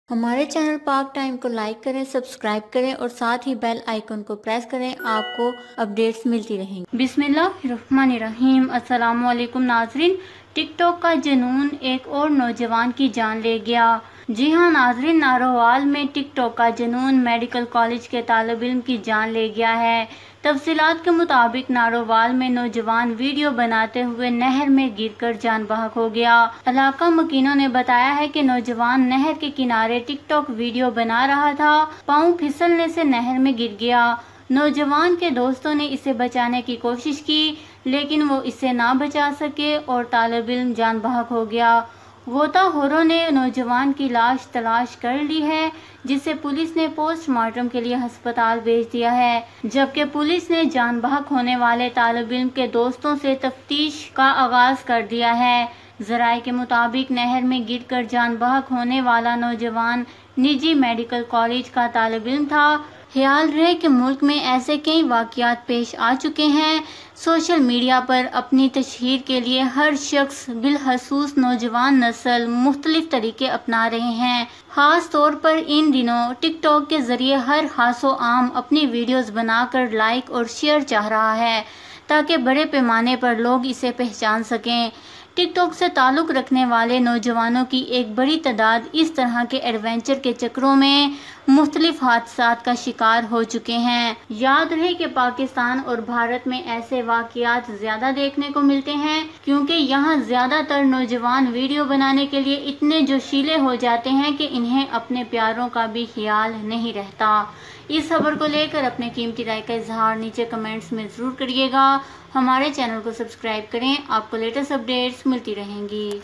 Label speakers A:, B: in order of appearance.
A: हमारे चैनल पाक टाइम को लाइक करें, सब्सक्राइब करें और साथ ही बेल आइकन को प्रेस करें। आपको अपडेट्स मिलती रहेंगी। बिस्मिल्लाहिर्रहमानिर्रहीम। अस्सलामु अलैकुम नाजरीन। टिकटॉक का जुनून एक और नौजवान की जान ले गया। जी हां नाजरीन, नारोवाल में टिकटॉक का जुनून मेडिकल कॉलेज के तालिब इल्म की जान ले गया है। तफसीलात के मुताबिक नारोवाल में नौजवान वीडियो बनाते हुए नहर में गिरकर जान बहक हो गया। इलाका मकीनों ने बताया है कि नौजवान नहर के किनारे टिकटॉक वीडियो बना रहा था। पाँव फिसलने से नहर में गिर गया। नौजवान के दोस्तों ने इसे बचाने की कोशिश की, लेकिन वो इसे ना बचा सके और तालिब इल्म जान बहक हो गया। गोताखोरों ने नौजवान की लाश तलाश कर ली है, जिसे पुलिस ने पोस्टमार्टम के लिए अस्पताल भेज दिया है। जबकि पुलिस ने जान बहक होने वाले तालिब इल्म के दोस्तों से तफ्तीश का आगाज कर दिया है। जराये के मुताबिक नहर में गिरकर जान बहक होने वाला नौजवान निजी मेडिकल कॉलेज का तालिब इल्म था। ख्याल रहे कि मुल्क में ऐसे कई वाक़यात पेश आ चुके हैं। सोशल मीडिया पर अपनी तशहीर के लिए हर शख्स बिलखसूस नौजवान नस्ल मुख्तलिफ तरीके अपना रहे हैं। ख़ास तौर पर इन दिनों टिकटॉक के ज़रिए हर खासो आम अपनी वीडियोज़ बनाकर लाइक और शेयर चाह रहा है, ताकि बड़े पैमाने पर लोग इसे पहचान सकें। टिकटॉक से ताल्लुक़ रखने वाले नौजवानों की एक बड़ी तादाद इस तरह के एडवेंचर के चक्रों में मुख्तलिफ हादसात का शिकार हो चुके हैं। याद रहे कि पाकिस्तान और भारत में ऐसे वाक़यात ज़्यादा देखने को मिलते हैं, क्योंकि यहाँ ज़्यादातर नौजवान वीडियो बनाने के लिए इतने जोशीले हो जाते हैं कि इन्हें अपने प्यारों का भी ख्याल नहीं रहता। इस खबर को लेकर अपने कीमती राय का इजहार नीचे कमेंट्स में ज़रूर करिएगा। हमारे चैनल को सब्सक्राइब करें, आपको लेटेस्ट अपडेट्स मिलती रहेंगी।